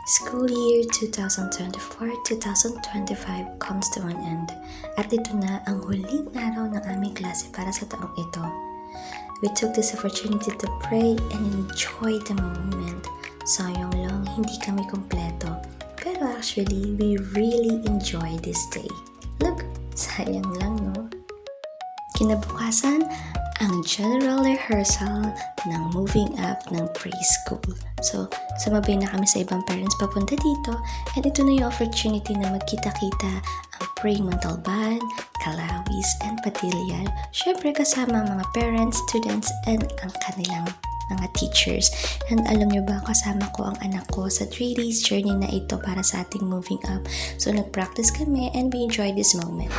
School year 2024-2025 comes to an end at ito na ang huling araw ng aming klase para sa taong ito. We took this opportunity to pray and enjoy the moment. Sayang lang hindi kami kompleto, pero actually we really enjoy this day. Look, sayang lang no? Kinabukasan, ang general rehearsal ng moving up ng preschool. So, sumabay na kami sa ibang parents papunta dito and ito na yung opportunity na magkita-kita ang Praying Montalban, Calawis, and Padillal. Syempre kasama ang mga parents, students, and ang kanilang mga teachers. And alam nyo ba, kasama ko ang anak ko sa 3 days journey na ito para sa ating moving up. So, nag-practice kami and we enjoyed this moment.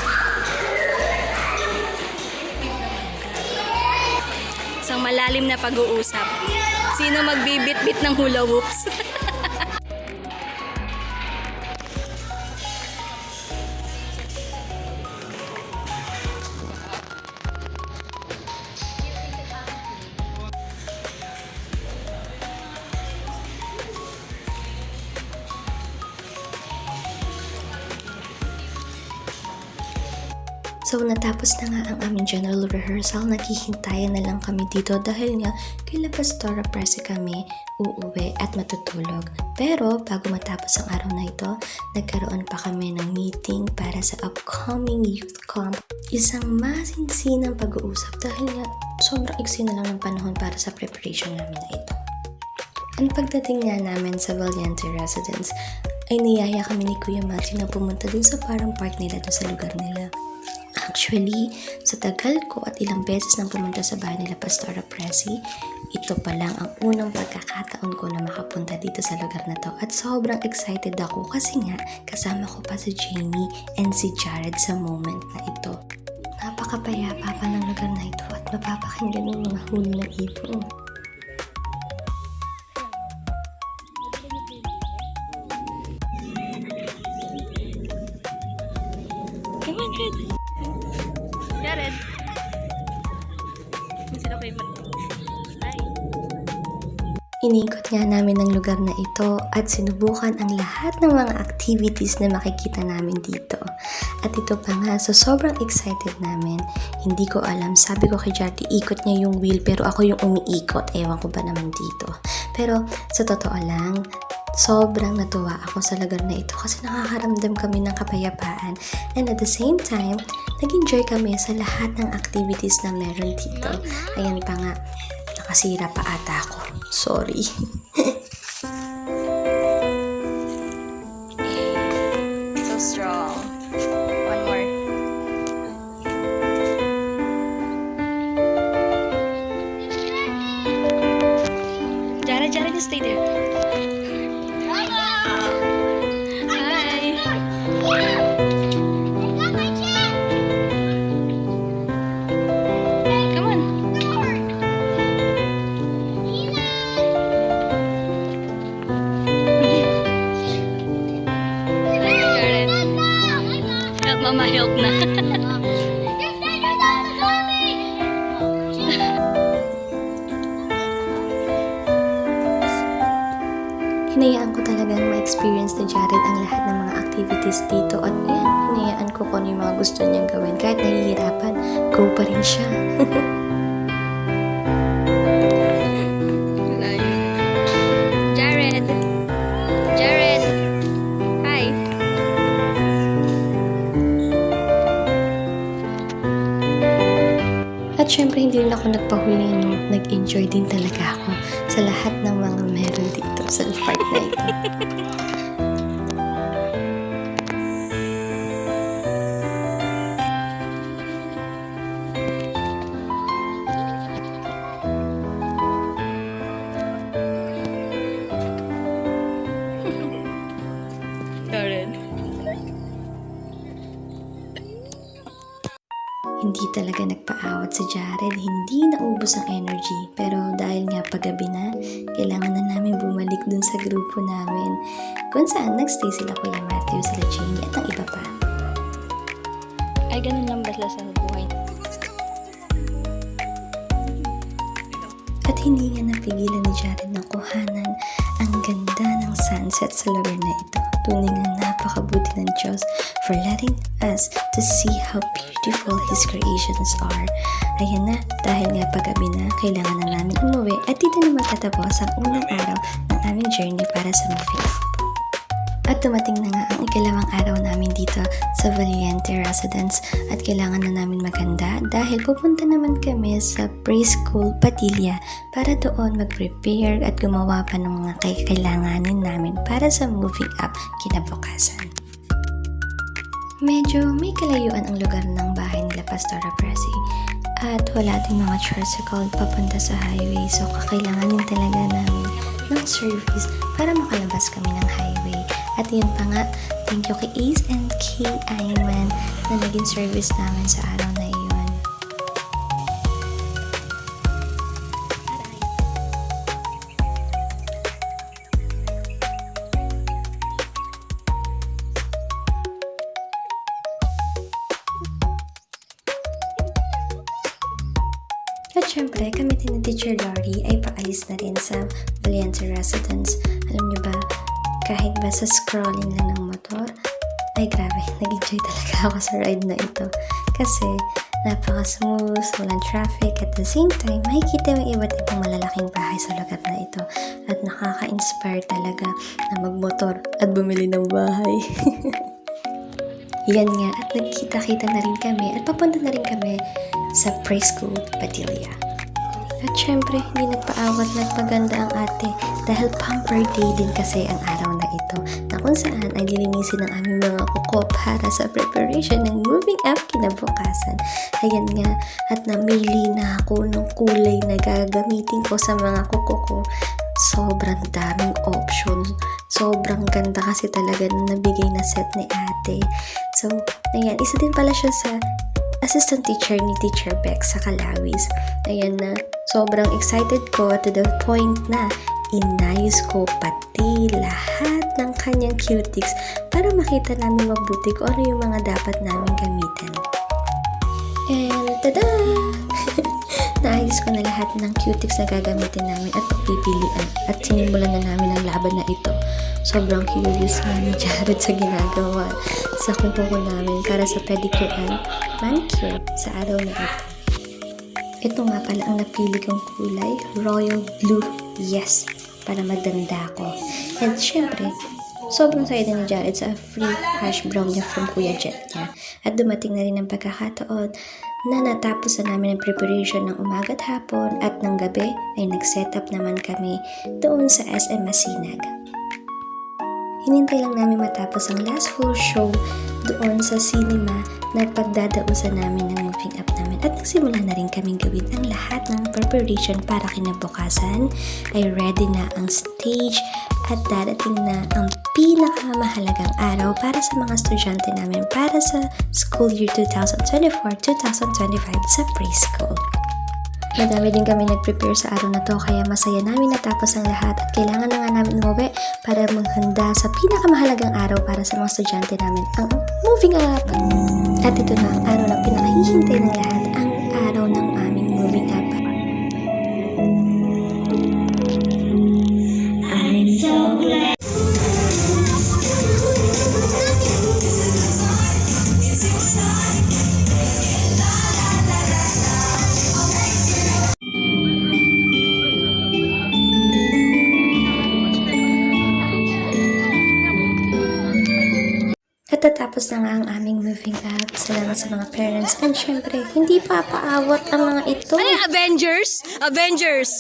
Isang malalim na pag-uusap. Sino magbibit-bit ng hula hoops? So, natapos na nga ang aming general rehearsal. Naghihintayan na lang kami dito dahil nga kila Pastora Presi kami uuwi at matutulog. Pero, bago matapos ang araw na ito, nagkaroon pa kami ng meeting para sa upcoming youth camp. Isang masinsinang pag-uusap dahil nga sobrang iksi na lang ng panahon para sa preparation namin na ito. Ang pagdating nga namin sa Valiente Residence, ay niyaya kami ni Kuya Matthew na pumunta dun sa parang park nila dun sa lugar nila. Actually, sa tagal ko at ilang beses nang pumunta sa bahay nila Pastora Presi, ito pa lang ang unang pagkakataon ko na makapunta dito sa lugar na to at sobrang excited ako kasi nga kasama ko pa si Jamie and si Jared sa moment na ito. Napakapayapa pa ng lugar na ito at mapapakinggan ng mga huni ng ibon. Come on, Jared. Jared. Sino kayo Hi. Inikot nga namin ang lugar na ito at sinubukan ang lahat ng mga activities na makikita namin dito. At ito pa nga, so sobrang excited namin. Hindi ko alam, sabi ko kay Jared, ikot niya yung wheel pero ako yung umiikot. Ewan ko ba naman dito. Pero sa totoo lang, sobrang natuwa ako sa lugar na ito kasi nakakaramdam kami ng kapayapaan and at the same time, nag-enjoy kami sa lahat ng activities na meron dito. Ayan pa nga, nakasira pa ata ako. Sorry. So strong. One more. Jared, just stay there. Hi. Come on. Jared. Help mama, help na. Hinayaan ko talagang ma-experience ni Jared ang lahat ng mga activities dito at yan, hinayaan ko kung ano yung mga gusto niyang gawin. Kahit nahihirapan, go pa rin siya. Jared. Jared. Hi. At syempre, hindi rin ako nagpahuli nung nag-enjoy din talaga ako sa lahat ng mga meron dito sa park na ito. Jared. Hindi talaga nagpaawat si Jared, hindi naubos ang energy. Pero dahil nga paggabi na, kailangan na namin bumalik dun sa grupo namin. Kung saan nagstay sila Kuya Matthew, sila Jamie at ang iba pa. Ay, ganun lang ba sa buhay? At hindi nga napigilan ni Jared na kuhanan ang ganda ng sunset sunset sa lugar na ito. Tunay nga napakabuti ng Diyos for letting us to see how beautiful His creations are. Ayan na, dahil nga paggabi na, kailangan na namin umuwi at dito na magtatapos ang unang araw ng aming journey para sa moving up. At dumating na nga ang ikalawang araw namin dito sa Valiente Residence at kailangan na namin maganda dahil pupunta naman kami sa Preschool Padilla para doon mag-prepare at gumawa pa ng mga kailanganin namin para sa moving up kinabukasan. Medyo may kalayuan ang lugar ng bahay nila Pastora Presi at wala ding mga tricycle papunta sa highway so kakailanganin talaga namin ng service para makalabas kami ng highway. At yun pa nga, thank you kay Ace and kay Ayman na naging service namin sa araw na iyon. At syempre, kami din ni Teacher Lori ay paalis na rin sa Valiente Residence. Alam niyo ba, kahit ba sa scrolling lang ng motor, ay grabe, nag-enjoy talaga ako sa ride na ito. Kasi napaka-smooth, walang traffic, at the same time, makikita yung iba't ibang malalaking bahay sa lugar na ito. At nakaka-inspire talaga na magmotor at bumili ng bahay. Yan nga, at nagkita-kita na rin kami at papunta na rin kami sa Preschool Padilla. At syempre, hindi nagpaawat nagpaganda ang ate dahil pamper day din kasi ang araw na ito na kung saan ay lilinisin ang aming mga kuko para sa preparation ng moving up kinabukasan. Ayan nga, at namili na ako ng kulay na gagamitin ko sa mga kuko ko. Sobrang daming options. Sobrang ganda kasi talaga na nabigay na set ni ate. So, ayan, isa din pala siya sa assistant teacher ni Teacher Beck sa Kalawis. Ayan na, sobrang excited ko to the point na inayos ko pati lahat ng kanyang cutics para makita namin mabuti kung ano yung mga dapat namin gamitin. And tada! Naayos ko na lahat ng cutics na gagamitin namin at pagpipilian at sinimulan na namin ang laban na ito. Sobrang curious nga ni Jared sa ginagawa sa kuko ko namin para sa pedicure and manicure sa araw na ito. Ito nga pala ang napili kong kulay, royal blue, yes, para magdanda ko. And syempre, sobrang saya din ni Jared sa free hash brown niya from Kuya Jet niya. At dumating na rin ang pagkakataon na natapos na namin ang preparation ng umaga at hapon at ng gabi ay nag-setup naman kami doon sa SM Masinag. Hinintay lang namin matapos ang last full show doon sa cinema na pagdadausan namin ng moving up namin at nagsimula na rin kaming gawin ang lahat ng preparation para kinabukasan ay ready na ang stage at dadating na ang pinakamahalagang araw para sa mga estudyante namin para sa school year 2024-2025 sa preschool. Madami din kami nag-prepare sa araw na to kaya masaya namin natapos ang lahat at kailangan na nga namin umuwi para maghanda sa pinakamahalagang araw para sa mga estudyante namin, ang moving up. At ito na ang araw na pinakahihintay ng lahat, ang araw ng aming moving up. I'm so glad. At tatapos na nga ang aming moving up. Salamat sa mga parents. And syempre, hindi pa paawat ang mga ito. Ano yung Avengers? Avengers!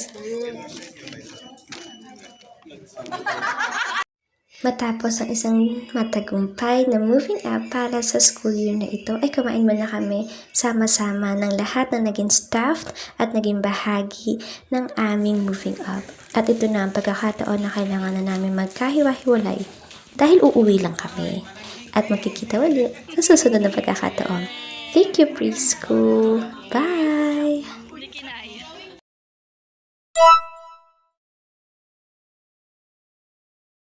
Matapos ang isang matagumpay na moving up para sa school year na ito, ay kumain muna kami sama-sama ng lahat na naging staff at naging bahagi ng aming moving up. At ito na ang pagkakataon na kailangan na namin magkahiwa-hiwalay dahil uuwi lang kami. At magkikita ulit sa susunod na pagkakataon. Thank you, preschool. Bye!